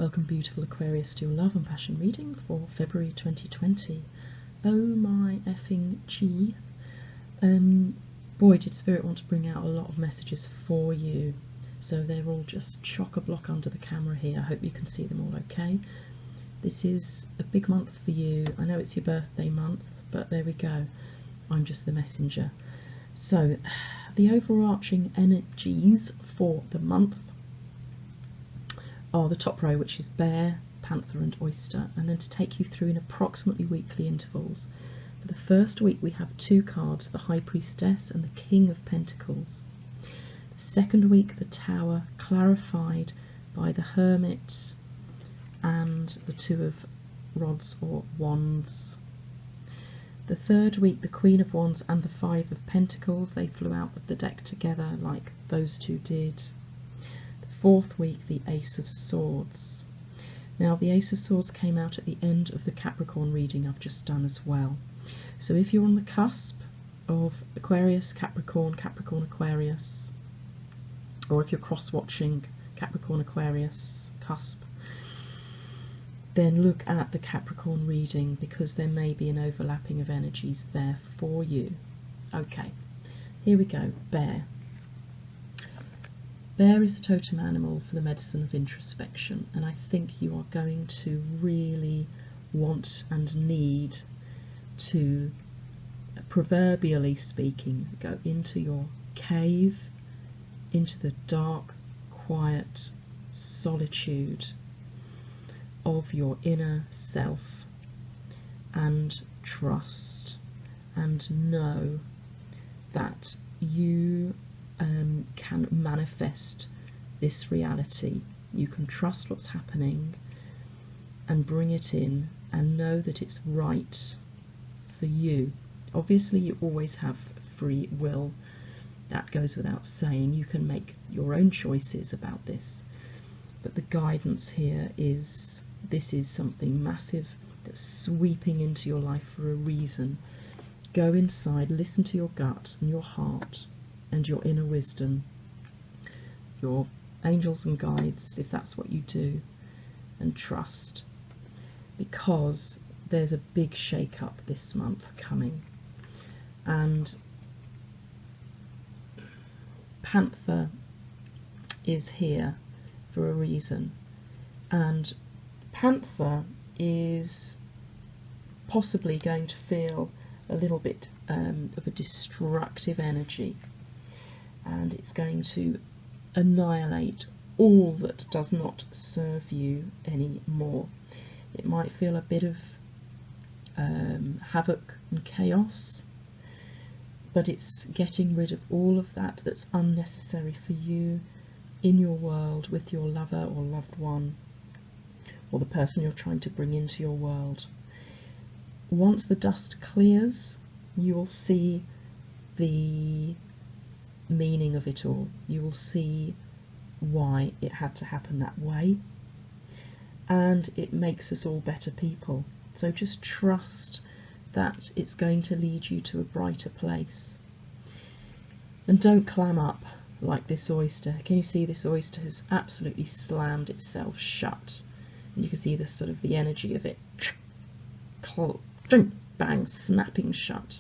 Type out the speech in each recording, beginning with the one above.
Welcome, beautiful Aquarius, to your love and passion reading for February 2020. Oh my effing gee. Boy, did Spirit want to bring out a lot of messages for you. So they're all just chock-a-block under the camera here. I hope you can see them all okay. This is a big month for you. I know it's your birthday month, but there we go. I'm just the messenger. So, the overarching energies for the month are the top row, which is Bear, Panther and Oyster, and then to take you through in approximately weekly intervals. For the first week we have two cards, the High Priestess and the King of Pentacles. The second week the Tower, clarified by the Hermit and the Two of Rods or Wands. The third week the Queen of Wands and the Five of Pentacles, they flew out of the deck together like those two did. Fourth week, the Ace of Swords. Now, the Ace of Swords came out at the end of the Capricorn reading I've just done as well. So if you're on the cusp of Aquarius, Capricorn, Capricorn, Aquarius, or if you're cross-watching Capricorn, Aquarius, cusp, then look at the Capricorn reading because there may be an overlapping of energies there for you. Okay, here we go. Bear. Bear is a totem animal for the medicine of introspection, and I think you are going to really want and need to, proverbially speaking, go into your cave, into the dark, quiet solitude of your inner self, and trust and know that you can manifest this reality. You can trust what's happening and bring it in and know that it's right for you. Obviously you always have free will, that goes without saying. You can make your own choices about this, but the guidance here is this is something massive that's sweeping into your life for a reason. Go inside, listen to your gut and your heart and your inner wisdom, your angels and guides, if that's what you do, and trust, because there's a big shake-up this month coming. And Panther is here for a reason, and Panther is possibly going to feel a little bit of a destructive energy, and it's going to annihilate all that does not serve you anymore. It might feel a bit of havoc and chaos, but it's getting rid of all of that that's unnecessary for you in your world with your lover or loved one, or the person you're trying to bring into your world. Once the dust clears, you will see the meaning of it all. You will see why it had to happen that way, and it makes us all better people. So just trust that it's going to lead you to a brighter place, and don't clam up like this oyster. Can you see this oyster has absolutely slammed itself shut, and you can see this sort of the energy of it bang, snapping shut.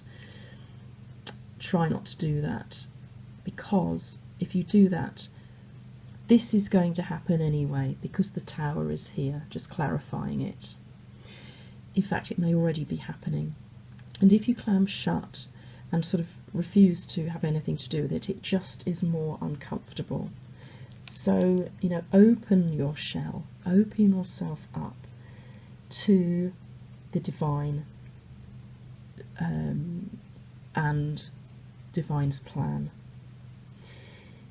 Try not to do that, because if you do that, this is going to happen anyway, because the Tower is here, just clarifying it. In fact, it may already be happening. And if you clam shut and sort of refuse to have anything to do with it, it just is more uncomfortable. So, you know, open your shell, open yourself up to the divine and divine's plan.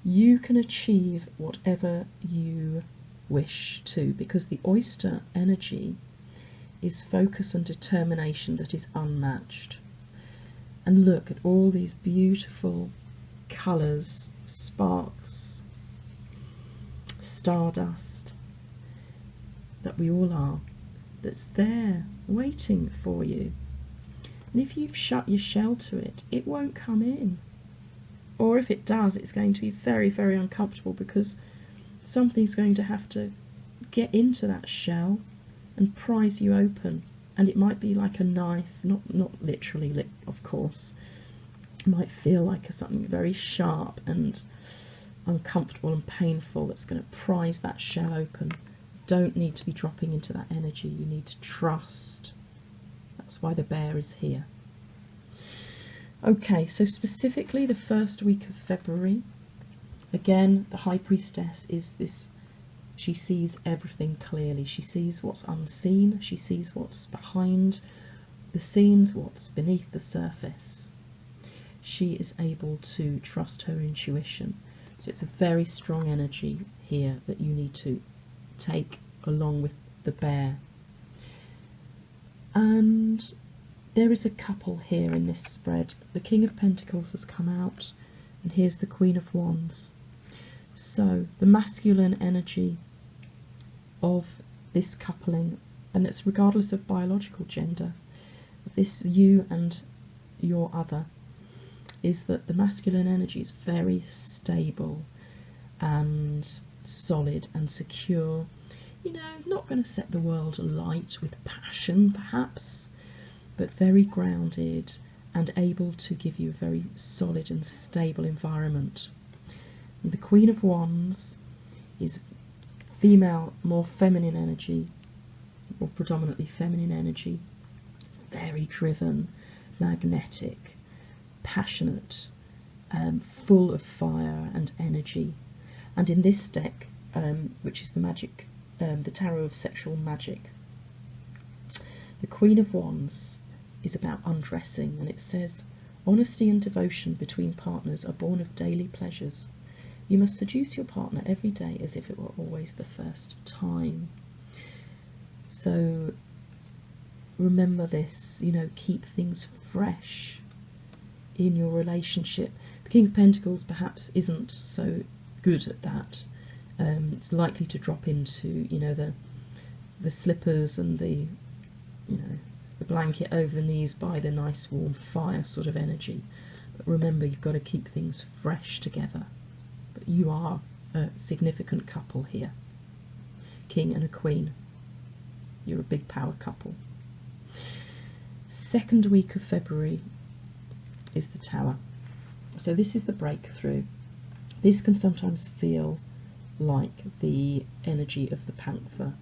You can achieve whatever you wish to, because the oyster energy is focus and determination that is unmatched. And look at all these beautiful colours, sparks, stardust that we all are, that's there waiting for you. And if you've shut your shell to it, it won't come in. Or if it does, it's going to be very, very uncomfortable, because something's going to have to get into that shell and prise you open. And it might be like a knife, not literally, of course. It might feel like something very sharp and uncomfortable and painful that's going to prise that shell open. Don't need to be dropping into that energy. You need to trust. That's why the bear is here. Okay, so specifically the first week of February, again, the High Priestess is this, she sees everything clearly. She sees what's unseen. She sees what's behind the scenes, what's beneath the surface. She is able to trust her intuition. So it's a very strong energy here that you need to take along with the bear. And there is a couple here in this spread. The King of Pentacles has come out, and here's the Queen of Wands. So the masculine energy of this coupling, and it's regardless of biological gender, of this you and your other, is that the masculine energy is very stable and solid and secure. You know, not going to set the world alight with passion perhaps, but very grounded and able to give you a very solid and stable environment. And the Queen of Wands is female, more feminine energy, or predominantly feminine energy, very driven, magnetic, passionate, full of fire and energy. And in this deck, which is the magic, the Tarot of Sexual Magic, the Queen of Wands is about undressing, and it says, honesty and devotion between partners are born of daily pleasures. You must seduce your partner every day as if it were always the first time. So remember this, you know, keep things fresh in your relationship. The King of Pentacles perhaps isn't so good at that. It's likely to drop into, you know, the slippers and the, you know, the blanket over the knees by the nice warm fire sort of energy. But remember, you've got to keep things fresh together. But you are a significant couple here. King and a Queen. You're a big power couple. Second week of February is the Tower. So this is the breakthrough. This can sometimes feel like the energy of the Panther.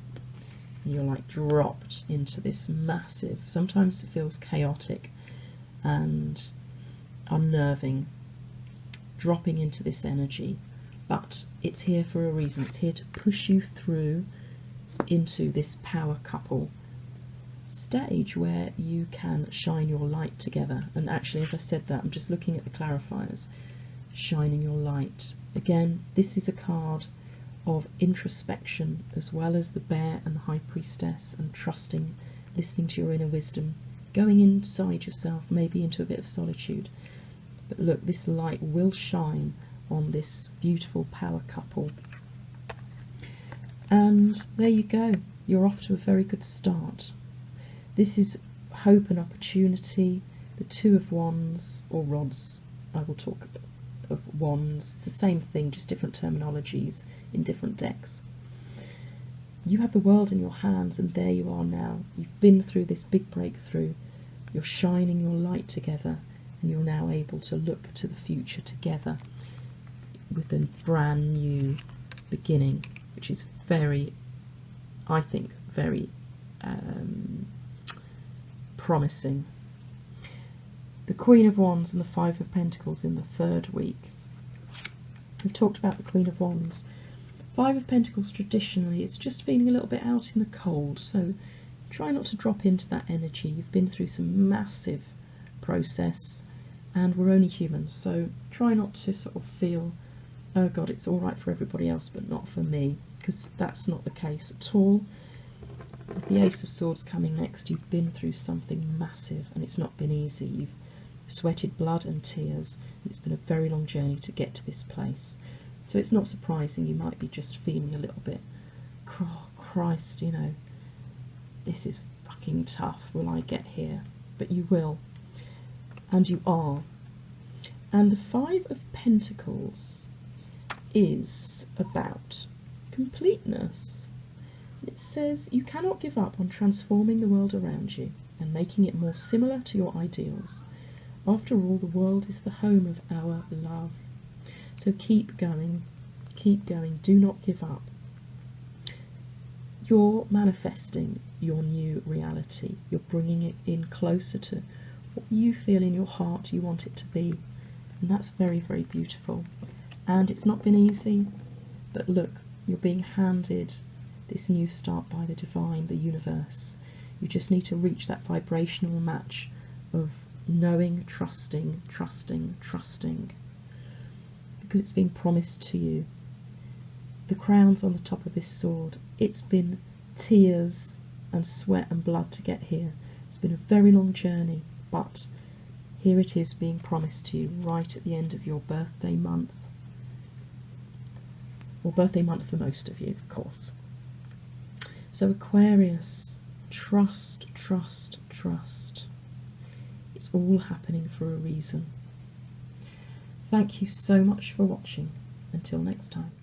You're like dropped into this massive, sometimes it feels chaotic and unnerving, dropping into this energy, but it's here for a reason. It's here to push you through into this power couple stage where you can shine your light together. And actually, as I said that, I'm just looking at the clarifiers. Shining your light. Again, this is a card of introspection, as well as the Bear and the High Priestess, and trusting, listening to your inner wisdom, going inside yourself, maybe into a bit of solitude. But look, this light will shine on this beautiful power couple. And there you go, you're off to a very good start. This is hope and opportunity. The Two of Wands, or rods, I will talk of wands. It's the same thing, just different terminologies in different decks. You have the world in your hands, and there you are now. You've been through this big breakthrough. You're shining your light together, and you're now able to look to the future together with a brand new beginning, which is very, I think, very promising. The Queen of Wands and the Five of Pentacles in the third week. We've talked about the Queen of Wands. Five of Pentacles, traditionally, it's just feeling a little bit out in the cold, so try not to drop into that energy. You've been through some massive process, and we're only humans, so try not to sort of feel, oh God, it's all right for everybody else but not for me, because that's not the case at all. With the Ace of Swords coming next, you've been through something massive, and it's not been easy. You've sweated blood and tears, and it's been a very long journey to get to this place. So it's not surprising you might be just feeling a little bit, Christ, you know, this is fucking tough, will I get here? But you will, and you are. And the Five of Pentacles is about completeness. says you cannot give up on transforming the world around you and making it more similar to your ideals. After all, the world is the home of our love. So keep going, do not give up. You're manifesting your new reality. You're bringing it in closer to what you feel in your heart you want it to be. And that's very, very beautiful. And it's not been easy, but look, you're being handed this new start by the divine, the universe. You just need to reach that vibrational match of knowing, trusting, because it's been promised to you. The crown's on the top of this sword. It's been tears and sweat and blood to get here. It's been a very long journey, but here it is being promised to you right at the end of your birthday month. Or birthday month for most of you, of course. So Aquarius, trust. It's all happening for a reason. Thank you so much for watching. Until next time.